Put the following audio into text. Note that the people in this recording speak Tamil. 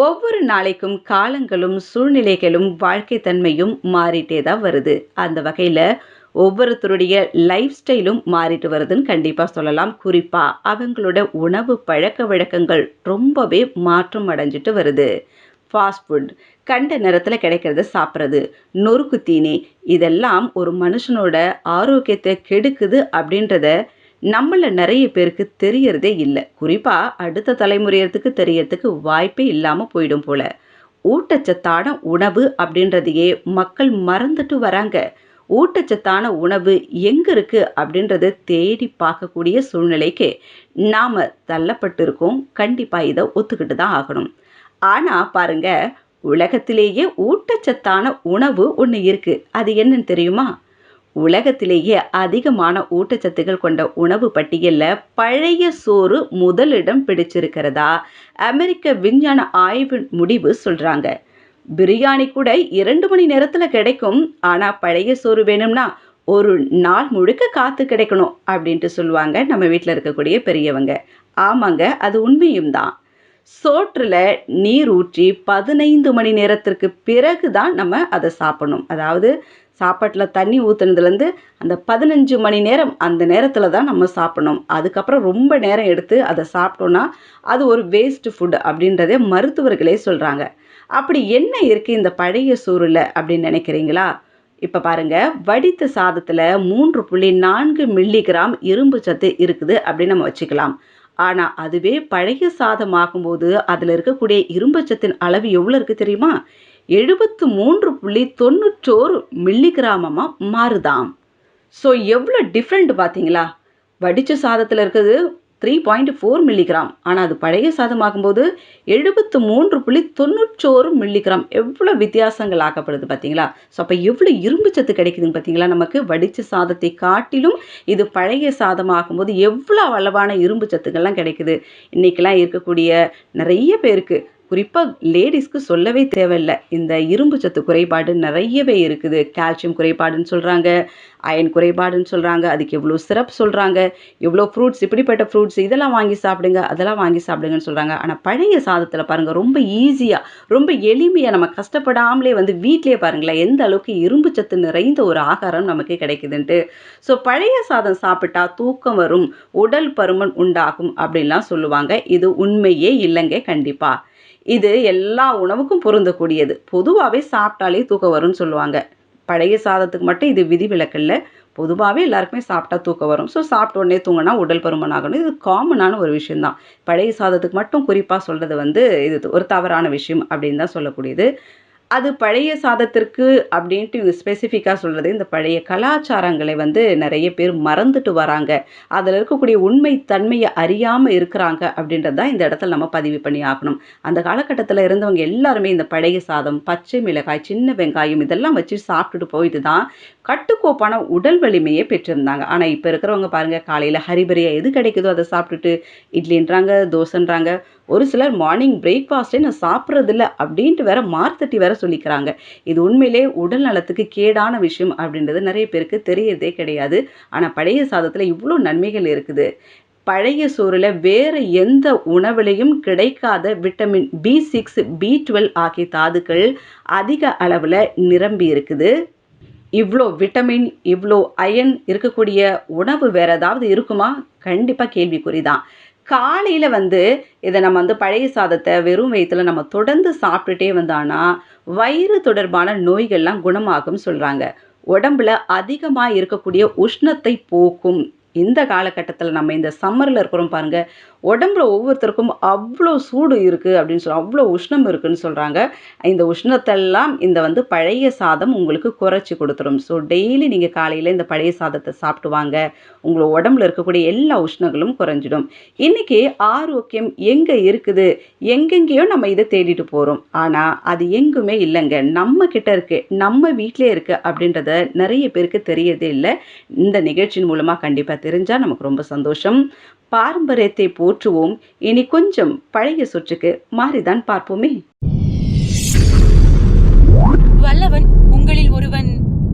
ஒவ்வொரு நாளைக்கும் காலங்களும் சூழ்நிலைகளும் வாழ்க்கை தன்மையும் மாறிட்டே தான் வருது. அந்த வகையில ஒவ்வொருத்தருடைய லைஃப் ஸ்டைலும் மாறிட்டு வருதுன்னு கண்டிப்பா சொல்லலாம். குறிப்பா அவங்களோட உணவு பழக்கவழக்கங்கள் ரொம்பவே மாற்றம் அடைஞ்சிட்டு வருது. ஃபாஸ்ட் ஃபுட், கண்ட நேரத்துல கிடைக்கிறத சாப்பிட்றது, நொறுக்கு தீனி இதெல்லாம் ஒரு மனுஷனோட ஆரோக்கியத்தை கெடுக்குது அப்படின்றத நம்மள நெறைய பேருக்கு தெரியறதே இல்ல. குறிப்பா அடுத்த தலைமுறையத்துக்கு தெரியறதுக்கு வாய்ப்பே இல்லாம போயிடும் போல. ஊட்டச்சத்தான உணவு அப்படின்றதையே மக்கள் மறந்துட்டு வராங்க. ஊட்டச்சத்தான உணவு எங்க இருக்கு அப்படின்றத தேடி பார்க்கக்கூடிய சூழ்நிலைக்கு நாம தள்ளப்பட்டிருக்கோம். கண்டிப்பா இத ஒத்துக்கிட்டு தான் ஆகணும். ஆனா பாருங்க, உலகத்திலேயே ஊட்டச்சத்தான உணவு ஒண்ணு இருக்கு. அது என்னன்னு தெரியுமா? உலகத்திலேயே அதிகமான ஊட்டச்சத்துக்கள் கொண்ட உணவு பட்டியல்ல பழைய சோறு முதலிடம் பிடிச்சிருக்கிறதா அமெரிக்க விஞ்ஞான ஆய்வு முடிவு சொல்றாங்க. பிரியாணி கூட 2 மணி நேரத்துல கிடைக்கும். ஆனா பழைய சோறு வேணும்னா ஒரு நாள் முழுக்க காத்து கிடைக்கணும் அப்படின்ட்டு சொல்லுவாங்க நம்ம வீட்டில் இருக்கக்கூடிய பெரியவங்க. ஆமாங்க, அது உண்மையும் தான். சோற்றுல நீர் ஊற்றி 15 மணி நேரத்திற்கு பிறகு தான் நம்ம அதை சாப்பிடணும். அதாவது சாப்பாட்டுல தண்ணி ஊத்துனதுலேருந்து அந்த 15 மணி நேரம் அந்த நேரத்துல தான் நம்ம சாப்பிடணும். அதுக்கப்புறம் ரொம்ப நேரம் எடுத்து அதை சாப்பிட்டோம்னா அது ஒரு வேஸ்ட் ஃபுட் அப்படின்றதே மருத்துவர்களே சொல்றாங்க. அப்படி என்ன இருக்கு இந்த பழைய சோறுல அப்படின்னு நினைக்கிறீங்களா? இப்ப பாருங்க, வடித்த சாதத்துல 3.4 மில்லிகிராம் இரும்பு சத்து இருக்குது அப்படின்னு நம்ம வச்சுக்கலாம். ஆனா அதுவே பழைய சாதம் ஆகும்போது அதுல இருக்கக்கூடிய இரும்புச்சத்தின் அளவு எவ்வளவு இருக்கு தெரியுமா? 73.91 மில்லிகிராமமா மாறுதாம். ஸோ எவ்வளோ டிஃப்ரெண்ட் பார்த்தீங்களா? வடிச்ச சாதத்தில் இருக்கிறது 3.4 மில்லிகிராம். ஆனால் அது பழைய சாதமாகும்போது 73.91 மில்லிகிராம். எவ்வளோ வித்தியாசங்கள் ஆக்கப்படுது பார்த்தீங்களா? ஸோ அப்போ எவ்வளோ இரும்பு சத்து கிடைக்குதுன்னு பார்த்தீங்களா? நமக்கு வடித்த சாதத்தை காட்டிலும் இது பழைய சாதமாகும்போது எவ்வளோ அளவான இரும்பு சத்துக்கள்லாம் கிடைக்குது. இன்னைக்கெல்லாம் இருக்கக்கூடிய நிறைய பேருக்கு, குறிப்பாக லேடிஸ்க்கு சொல்லவே தேவையில்ல, இந்த இரும்பு சத்து குறைபாடு நிறையவே இருக்குது. கால்சியம் குறைபாடுன்னு சொல்கிறாங்க, அயன் குறைபாடுன்னு சொல்கிறாங்க. அதுக்கு எவ்வளோ சிரப் சொல்கிறாங்க, எவ்வளோ ஃப்ரூட்ஸ், இப்படிப்பட்ட ஃப்ரூட்ஸ் இதெல்லாம் வாங்கி சாப்பிடுங்க, அதெல்லாம் வாங்கி சாப்பிடுங்கன்னு சொல்கிறாங்க. ஆனால் பழைய சாதத்தில் பாருங்கள், ரொம்ப ஈஸியாக ரொம்ப எளிமையாக நம்ம கஷ்டப்படாமலே வந்து வீட்டிலே பாருங்களேன் எந்த அளவுக்கு இரும்பு சத்து நிறைந்த ஒரு ஆகாரம் நமக்கு கிடைக்குதுன்ட்டு. ஸோ பழைய சாதம் சாப்பிட்டா தூக்கம் வரும், உடல் பருமன் உண்டாகும் அப்படின்லாம் சொல்லுவாங்க. இது உண்மையே இல்லைங்க. கண்டிப்பாக இது எல்லா உணவுக்கும் பொருந்தக்கூடியது. பொதுவாகவே சாப்பிட்டாலே தூக்கம் வரும்னு சொல்லுவாங்க. பழைய சாதத்துக்கு மட்டும் இது விதிவிலக்கில்ல. பொதுவாகவே எல்லாருக்குமே சாப்பிட்டா தூக்கம் வரும். ஸோ சாப்பிட்ட உடனே தூங்கினா உடல் பருமன் ஆகணும். இது காமனான ஒரு விஷயம்தான். பழைய சாதத்துக்கு மட்டும் குறிப்பாக சொல்கிறது வந்து இது ஒரு தவறான விஷயம் அப்படின்னு தான் சொல்லக்கூடியது. அது பழைய சாதத்திற்கு அப்படின்ட்டு இது ஸ்பெசிஃபிக்காக சொல்கிறது, இந்த பழைய கலாச்சாரங்களை வந்து நிறைய பேர் மறந்துட்டு வராங்க. அதில் இருக்கக்கூடிய உண்மை தன்மையை அறியாமல் இருக்கிறாங்க அப்படின்றது தான் இந்த இடத்துல நம்ம பதிவு பண்ணி ஆகணும். அந்த காலகட்டத்தில் இருந்தவங்க எல்லாருமே இந்த பழைய சாதம், பச்சை மிளகாய், சின்ன வெங்காயம் இதெல்லாம் வச்சு சாப்பிட்டுட்டு போயிட்டு தான் கட்டுக்கோப்பான உடல் வலிமையை பெற்றிருந்தாங்க. ஆனால் இப்போ இருக்கிறவங்க பாருங்கள், காலையில் ஹரிபரியாக எது கிடைக்குதோ அதை சாப்பிட்டுட்டு இட்லின்றாங்க, தோசைன்றாங்க. ஒரு சிலர் மார்னிங் பிரேக்ஃபாஸ்ட்டே நான் சாப்பிட்றதில்ல அப்படின்ட்டு வேற மார்த்தட்டி வேற சொல்லிக்கிறாங்க. இது உண்மையிலே உடல் நலத்துக்கு கேடான விஷயம் அப்படின்றது நிறைய பேருக்கு தெரியறதே கிடையாது. ஆனால் பழைய சாதத்தில் இவ்வளோ நன்மைகள் இருக்குது. பழைய சோறுல வேற எந்த உணவுலையும் கிடைக்காத விட்டமின் B6, B12 ஆகிய தாதுக்கள் அதிக அளவில் நிரம்பி இருக்குது. இவ்வளோ விட்டமின், இவ்வளோ அயன் இருக்கக்கூடிய உணவு வேற ஏதாவது இருக்குமா? கண்டிப்பாக கேள்விக்குறிதான். காலையில் வந்து இதை நம்ம வந்து பழைய சாதத்தை வெறும் வயிற்றுல நம்ம தொடர்ந்து சாப்பிட்டுட்டே வந்தானா வயிறு தொடர்பான நோய்கள்லாம் குணமாகும் சொல்கிறாங்க. உடம்புல அதிகமாக இருக்கக்கூடிய உஷ்ணத்தை போக்கும். இந்த காலகட்டத்தில் நம்ம இந்த சம்மரில் இருக்கிறோம் பாருங்க, உடம்புல ஒவ்வொருத்தருக்கும் அவ்வளோ சூடு இருக்குது அப்படின்னு சொல்லி அவ்வளோ உஷ்ணம் இருக்குன்னு சொல்கிறாங்க. இந்த உஷ்ணத்தெல்லாம் இந்த வந்து பழைய சாதம் உங்களுக்கு குறைச்சி கொடுத்துரும். ஸோ டெய்லி நீங்கள் காலையில் இந்த பழைய சாதத்தை சாப்பிட்டு வாங்க. உங்களோட உடம்புல இருக்கக்கூடிய எல்லா உஷ்ணங்களும் குறைஞ்சிடும். இன்னைக்கு ஆரோக்கியம் எங்கே இருக்குது? எங்கெங்கேயோ நம்ம இதை தேடிட்டு போகிறோம். ஆனால் அது எங்குமே இல்லைங்க, நம்ம கிட்ட இருக்கு, நம்ம வீட்டிலே இருக்கு அப்படின்றத நிறைய பேருக்கு தெரியறதே இல்லை. இந்த நிகழ்ச்சியின் மூலமாக கண்டிப்பாக தெரிஞ்சால் நமக்கு ரொம்ப சந்தோஷம். பாரம்பரியத்தை போற்றுவோம். இனி கொஞ்சம் பழைய சொற்றுக்கு மாறிதான் பார்ப்போமே. வல்லவன்